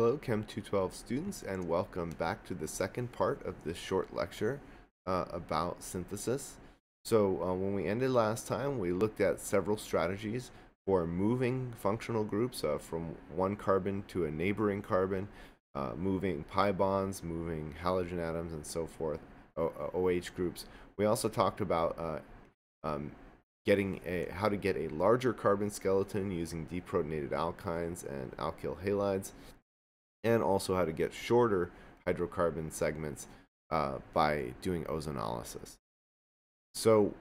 Hello, Chem 212 students, and welcome back to the second part of this short lecture about synthesis. So when we ended last time, we looked at several strategies for moving functional groups from one carbon to a neighboring carbon, moving pi bonds, moving halogen atoms, and so forth, OH groups. We also talked about um, how to get a larger carbon skeleton using deprotonated alkynes and alkyl halides, and also how to get shorter hydrocarbon segments by doing ozonolysis. So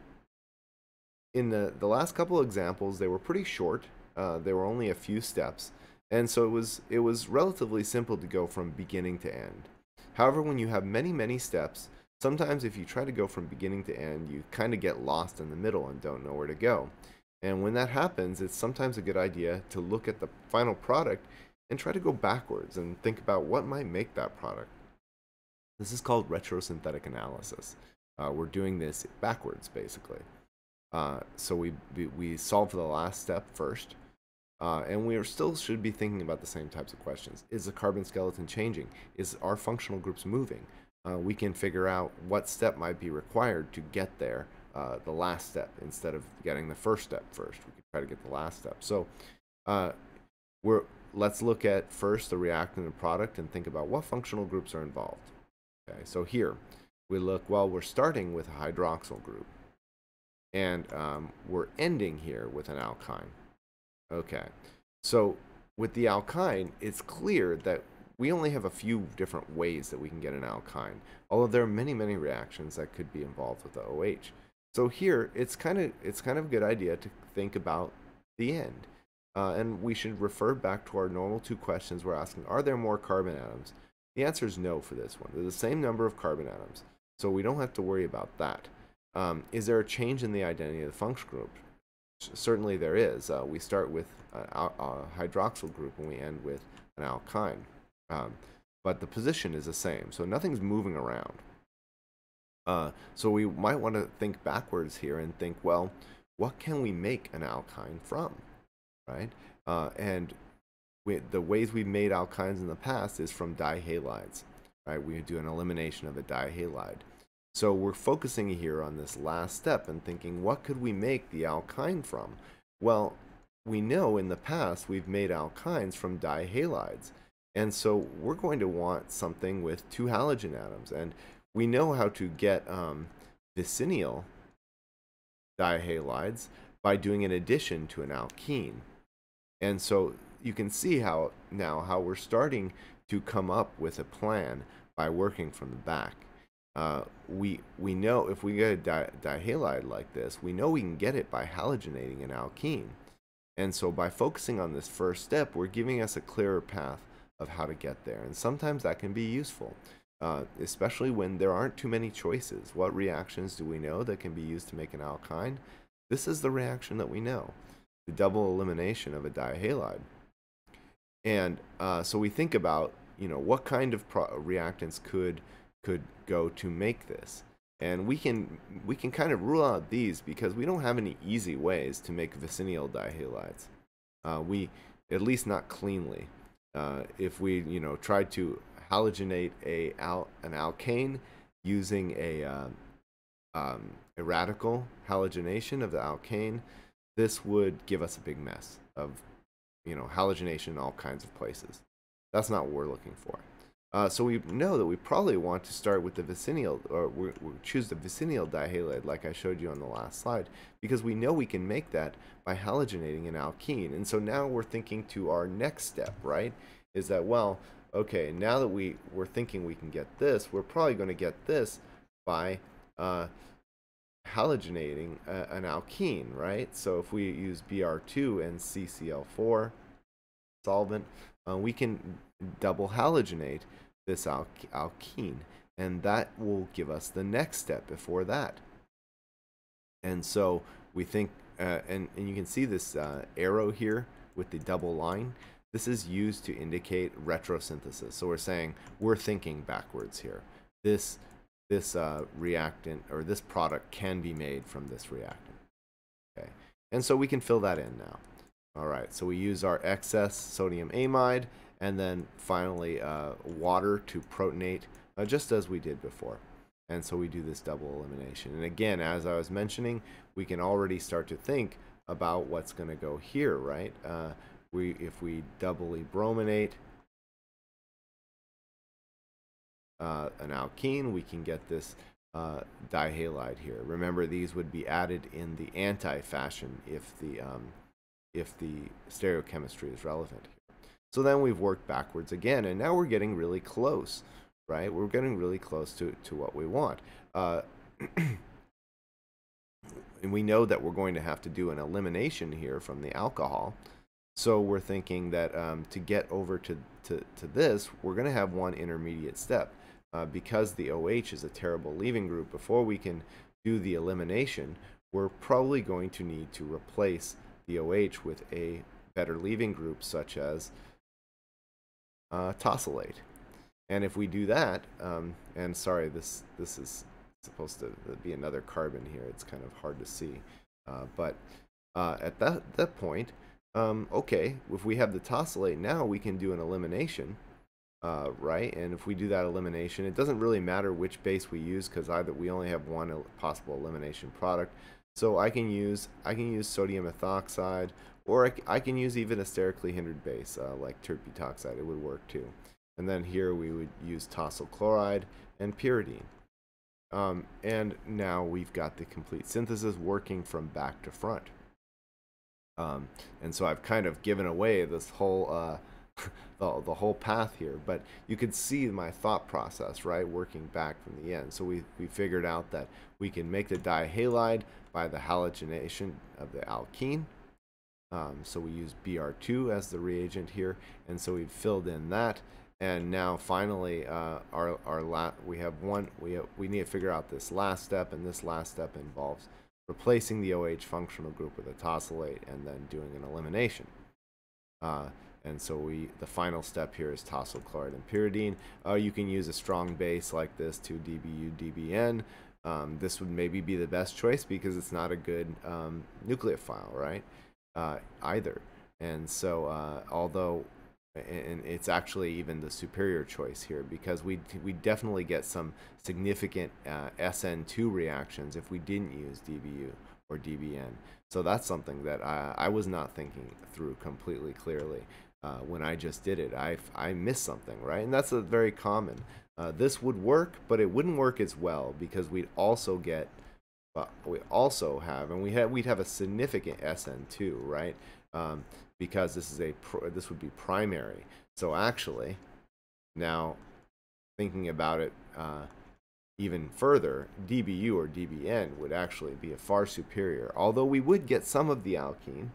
in the last couple examples, they were pretty short. They were only a few steps, and so it was relatively simple to go from beginning to end. However, when you have many steps, sometimes if you try to go from beginning to end, you kind of get lost in the middle and don't know where to go. And when that happens, it's sometimes a good idea to look at the final product and try to go backwards and think about what might make that product. This is called retrosynthetic analysis. We're doing this backwards, basically. So we solve the last step first, and we still should be thinking about the same types of questions. Is the carbon skeleton changing? Is our functional groups moving? We can figure out what step might be required to get there, the last step, instead of getting the first step first. We could try to get the last step. So let's look at first the reactant and product and think about what functional groups are involved. Okay, so here we look, well, we're starting with a hydroxyl group, and we're ending here with an alkyne. Okay, so with the alkyne, it's clear that we only have a few different ways that we can get an alkyne, although there are many reactions that could be involved with the OH. So here, it's kind of a good idea to think about the end. And we should refer back to our normal two questions we're asking. Are there more carbon atoms? The answer is no for this one. There's the same number of carbon atoms, so we don't have to worry about that. Is there a change in the identity of the function group? Certainly there is. We start with a hydroxyl group and we end with an alkyne. But the position is the same, so nothing's moving around. So we might want to think backwards here and think, well, what can we make an alkyne from? Right? And the ways we've made alkynes in the past is from dihalides. Right? We do an elimination of a dihalide. So we're focusing here on this last step and thinking, what could we make the alkyne from? Well, we know in the past we've made alkynes from dihalides. And so we're going to want something with two halogen atoms. And we know how to get vicinal dihalides by doing an addition to an alkene. And so you can see how we're starting to come up with a plan by working from the back. We know if we get a dihalide like this, we know we can get it by halogenating an alkene. And so by focusing on this first step, we're giving us a clearer path of how to get there. And sometimes that can be useful, especially when there aren't too many choices. What reactions do we know that can be used to make an alkyne? This is the reaction that we know, the double elimination of a dihalide. And so we think about, what kind of reactants could go to make this. And we can kind of rule out these because we don't have any easy ways to make vicinal dihalides. At least not cleanly. If we tried to halogenate an alkane using a radical halogenation of the alkane, this would give us a big mess of halogenation in all kinds of places. That's not what we're looking for. So we know that we probably want to start with the vicinal, or we choose the vicinal dihalide like I showed you on the last slide, because we know we can make that by halogenating an alkene. And so now we're thinking to our next step, right? Is that, well, okay, now that we're thinking we can get this, we're probably going to get this by halogenating an alkene, right? So if we use Br2 and CCl4 solvent, we can double halogenate this alkene, and that will give us the next step before that. And so we think, and you can see this arrow here with the double line. This is used to indicate retrosynthesis. So we're saying we're thinking backwards here. This reactant, or this product, can be made from this reactant. Okay, and so we can fill that in now. All right, so we use our excess sodium amide, and then finally water to protonate, just as we did before. And so we do this double elimination. And again, as I was mentioning, we can already start to think about what's going to go here, right? If we doubly brominate an alkene, we can get this dihalide here. Remember, these would be added in the anti-fashion if the stereochemistry is relevant here. So then we've worked backwards again, and now we're getting really close, right? We're getting really close to what we want. And we know that we're going to have to do an elimination here from the alcohol. So we're thinking that to get over to this, we're going to have one intermediate step. Because the OH is a terrible leaving group, before we can do the elimination, we're probably going to need to replace the OH with a better leaving group, such as tosylate. And if we do that, and sorry, this is supposed to be another carbon here. It's kind of hard to see. But at that point, okay, if we have the tosylate now, we can do an elimination, right? And if we do that elimination, it doesn't really matter which base we use, because either we only have one possible elimination product. So I can use sodium ethoxide, or I can use even a sterically hindered base like tert-butoxide. It would work too. And then here we would use tosyl chloride and pyridine. And now we've got the complete synthesis working from back to front. And so I've kind of given away this whole the whole path here, but you could see my thought process, right, working back from the end. So we figured out that we can make the dihalide by the halogenation of the alkene. So we use Br2 as the reagent here, and so we've filled in that. And now finally, we need to figure out this last step, and this last step involves replacing the OH functional group with a tosylate and then doing an elimination. And so the final step here is tosyl chloride and pyridine. You can use a strong base like this, 2-DBU, DBN. This would maybe be the best choice because it's not a good nucleophile, right? Either. And so although and it's actually even the superior choice here, because we definitely get some significant SN2 reactions if we didn't use DBU or DBN. So that's something that I was not thinking through completely clearly when I just did it. I missed something, right? And that's a very common. This would work, but it wouldn't work as well because we'd also get, we'd have a significant SN2, right? Because this would be primary. So actually, now thinking about it even further, DBU or DBN would actually be a far superior. Although we would get some of the alkene,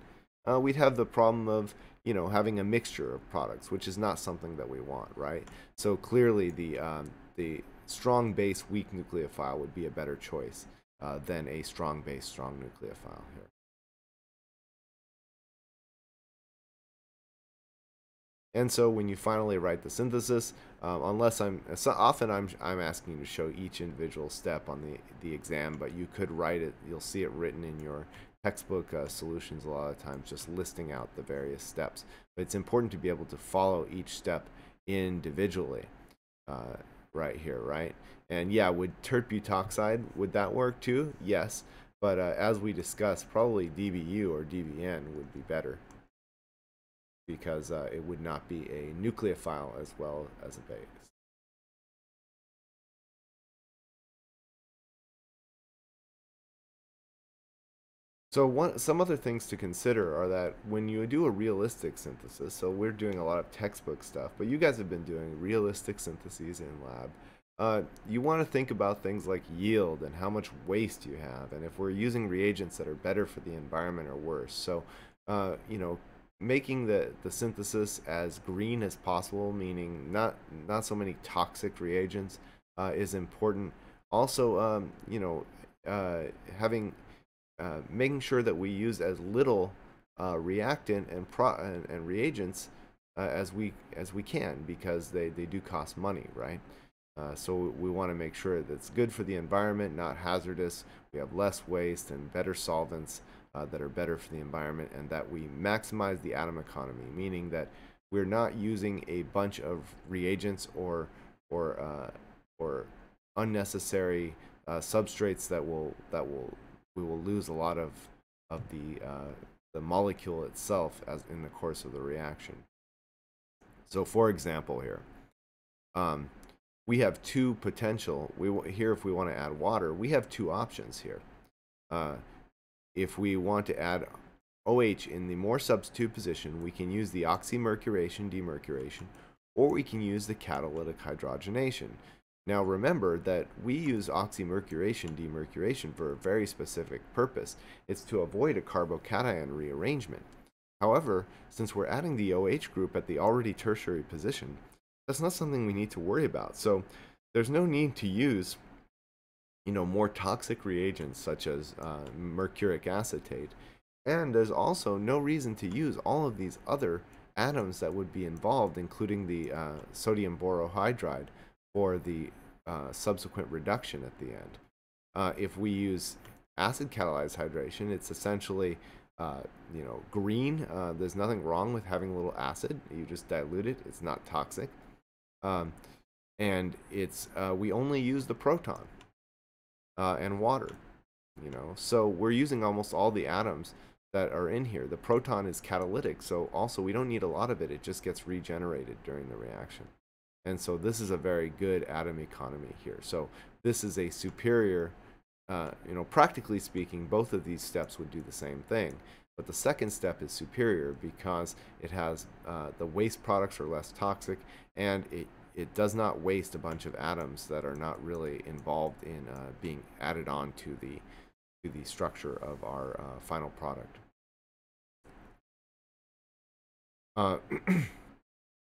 we'd have the problem of having a mixture of products, which is not something that we want, right? So clearly, the strong base weak nucleophile would be a better choice than a strong base strong nucleophile here. And so when you finally write the synthesis, often I'm asking you to show each individual step on the exam, but you could write it. You'll see it written in your textbook solutions a lot of times, just listing out the various steps. But it's important to be able to follow each step individually, right here, right? And yeah, would tert-butoxide, would that work too? Yes, but as we discussed, probably DBU or DBN would be better, because it would not be a nucleophile as well as a base. So some other things to consider are that when you do a realistic synthesis, so we're doing a lot of textbook stuff, but you guys have been doing realistic syntheses in lab. You want to think about things like yield and how much waste you have, and if we're using reagents that are better for the environment or worse. So, making the synthesis as green as possible, meaning not so many toxic reagents, is important. Also, making sure that we use as little reactant and reagents as we can, because they do cost money, right? So we want to make sure that it's good for the environment, not hazardous. We have less waste and better solvents that are better for the environment, and that we maximize the atom economy, meaning that we're not using a bunch of reagents or unnecessary substrates that we will lose a lot of the molecule itself as in the course of the reaction. So, for example, here we have two potential. Here, if we want to add water, we have two options here. If we want to add OH in the more substitute position, we can use the oxymercuration, demercuration, or we can use the catalytic hydrogenation. Now remember that we use oxymercuration, demercuration for a very specific purpose. It's to avoid a carbocation rearrangement. However, since we're adding the OH group at the already tertiary position, that's not something we need to worry about. So there's no need to use more toxic reagents such as mercuric acetate. And there's also no reason to use all of these other atoms that would be involved, including the sodium borohydride for the subsequent reduction at the end. If we use acid catalyzed hydration, it's essentially green. There's nothing wrong with having a little acid. You just dilute it. It's not toxic. And it's we only use the proton and water. So we're using almost all the atoms that are in here. The proton is catalytic, so also we don't need a lot of it. It just gets regenerated during the reaction. And so this is a very good atom economy here. So this is a superior, practically speaking, both of these steps would do the same thing. But the second step is superior because it has the waste products are less toxic, and it does not waste a bunch of atoms that are not really involved in being added on to the structure of our final product.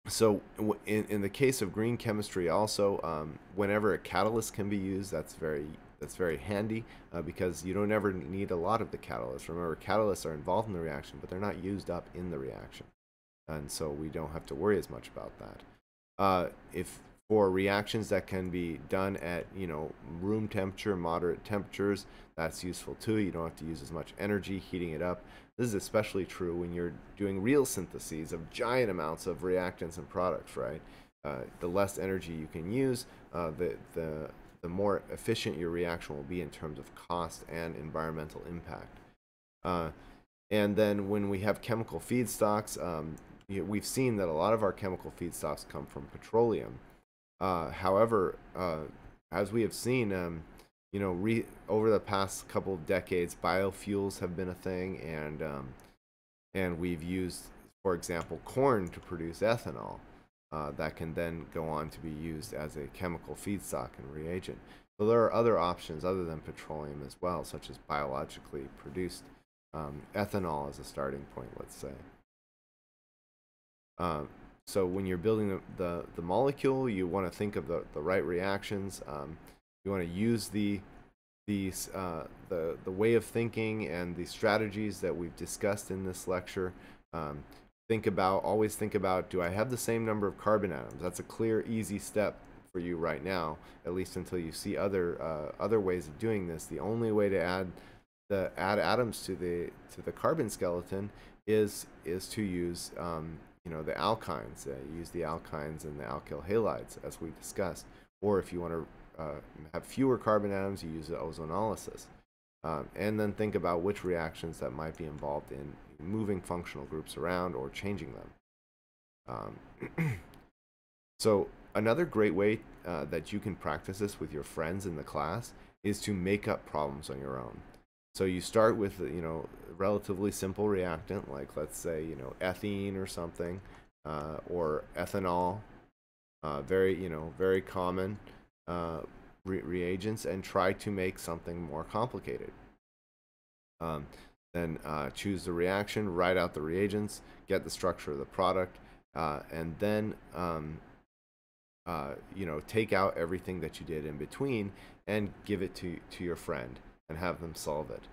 So in the case of green chemistry also, whenever a catalyst can be used, that's very handy because you don't ever need a lot of the catalyst. Remember, catalysts are involved in the reaction, but they're not used up in the reaction. And so we don't have to worry as much about that. If for reactions that can be done at room temperature, moderate temperatures, that's useful too. You don't have to use as much energy heating it up. This is especially true when you're doing real syntheses of giant amounts of reactants and products, right? The less energy you can use, the more efficient your reaction will be in terms of cost and environmental impact. And then when we have chemical feedstocks, we've seen that a lot of our chemical feedstocks come from petroleum. However, as we have seen, over the past couple of decades, biofuels have been a thing, and we've used, for example, corn to produce ethanol that can then go on to be used as a chemical feedstock and reagent. So there are other options other than petroleum as well, such as biologically produced ethanol as a starting point, let's say. So when you're building the molecule, you want to think of the right reactions. You want to use the way of thinking and the strategies that we've discussed in this lecture. Always think about, do I have the same number of carbon atoms? That's a clear, easy step for you right now, at least until you see other ways of doing this. The only way to add atoms to the carbon skeleton is to use the alkynes. Use the alkynes and the alkyl halides, as we discussed. Or if you want to have fewer carbon atoms, you use the ozonolysis. And then think about which reactions that might be involved in moving functional groups around or changing them. So another great way that you can practice this with your friends in the class is to make up problems on your own. So you start with a relatively simple reactant, like let's say ethene or something, or ethanol, very common reagents, and try to make something more complicated. Then choose the reaction, write out the reagents, get the structure of the product, and then take out everything that you did in between and give it to your friend and have them solve it.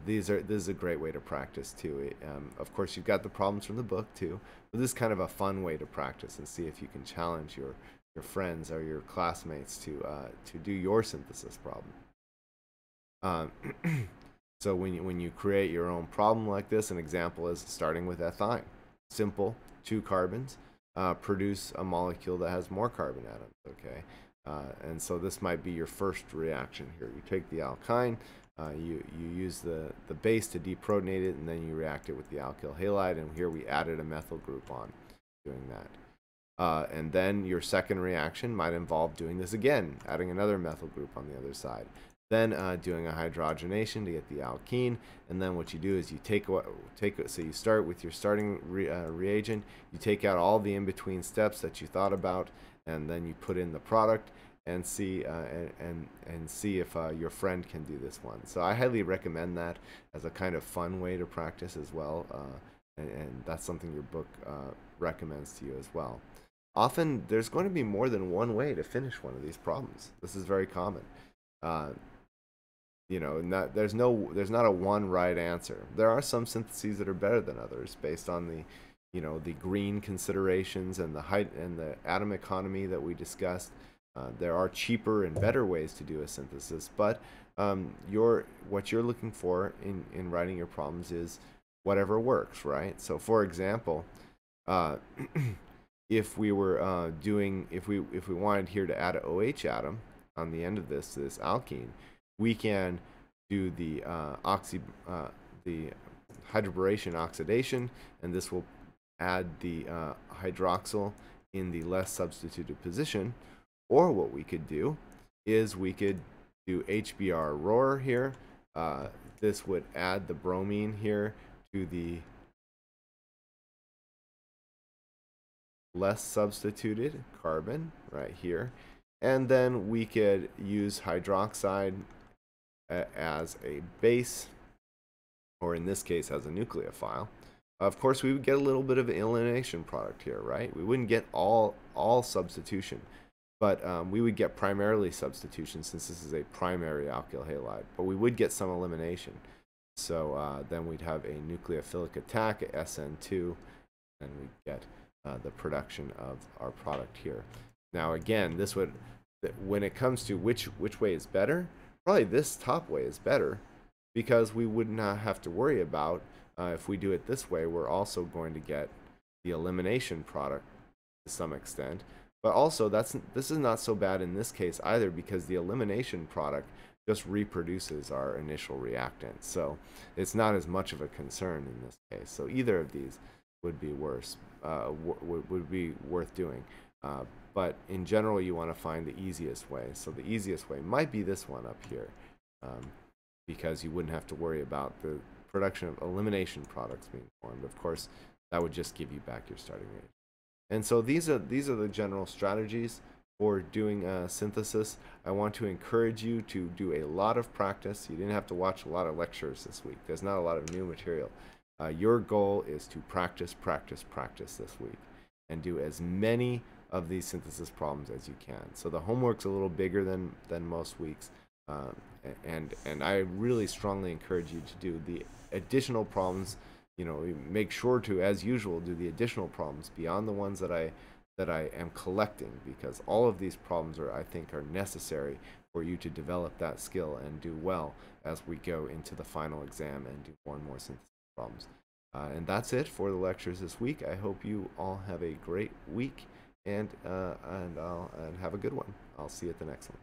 This is a great way to practice too. Of course, you've got the problems from the book too, but this is kind of a fun way to practice and see if you can challenge your friends or your classmates to do your synthesis problem. So when you create your own problem like this, an example is starting with ethyne. Simple, two carbons produce a molecule that has more carbon atoms, okay? And so this might be your first reaction here. You take the alkyne, you use the base to deprotonate it, and then you react it with the alkyl halide, and here we added a methyl group on doing that. And then your second reaction might involve doing this again, adding another methyl group on the other side. Then doing a hydrogenation to get the alkene, and then what you do is you so you start with your starting reagent, you take out all the in-between steps that you thought about, and then you put in the product and see and see if your friend can do this one. So I highly recommend that as a kind of fun way to practice as well, and that's something your book recommends to you as well. Often there's going to be more than one way to finish one of these problems. This is very common. You know, there's not a one right answer. There are some syntheses that are better than others based on the, you know, the green considerations and the height and the atom economy that we discussed. There are cheaper and better ways to do a synthesis, but what you're looking for in writing your problems is whatever works, right? So, for example, if we were if we wanted here to add an OH atom on the end of this alkene, we can do the hydroboration oxidation, and this will add the hydroxyl in the less substituted position. Or what we could do is we could do HBr ROR here. This would add the bromine here to the less substituted carbon right here. And then we could use hydroxide as a base, or in this case as a nucleophile. Of course, we would get a little bit of an elimination product here, right? We wouldn't get all substitution, but we would get primarily substitution since this is a primary alkyl halide, but we would get some elimination. So then we'd have a nucleophilic attack at SN2, and we'd get the production of our product here. Now again, this would, when it comes to which way is better, probably this top way is better, because we would not have to worry about if we do it this way, we're also going to get the elimination product to some extent. But also, this is not so bad in this case either, because the elimination product just reproduces our initial reactant. So it's not as much of a concern in this case. So either of these would be worth doing. But in general, you want to find the easiest way. So the easiest way might be this one up here, because you wouldn't have to worry about the production of elimination products being formed. Of course, that would just give you back your starting rate. And so these are the general strategies for doing synthesis. I want to encourage you to do a lot of practice. You didn't have to watch a lot of lectures this week. There's not a lot of new material. Your goal is to practice this week and do as many of these synthesis problems as you can. So the homework's a little bigger than most weeks, and I really strongly encourage you to do the additional problems. You know, make sure to, as usual, do the additional problems beyond the ones that I am collecting, because all of these problems I think are necessary for you to develop that skill and do well as we go into the final exam and do more and more synthesis problems. And that's it for the lectures this week. I hope you all have a great week, and have a good one. I'll see you at the next one.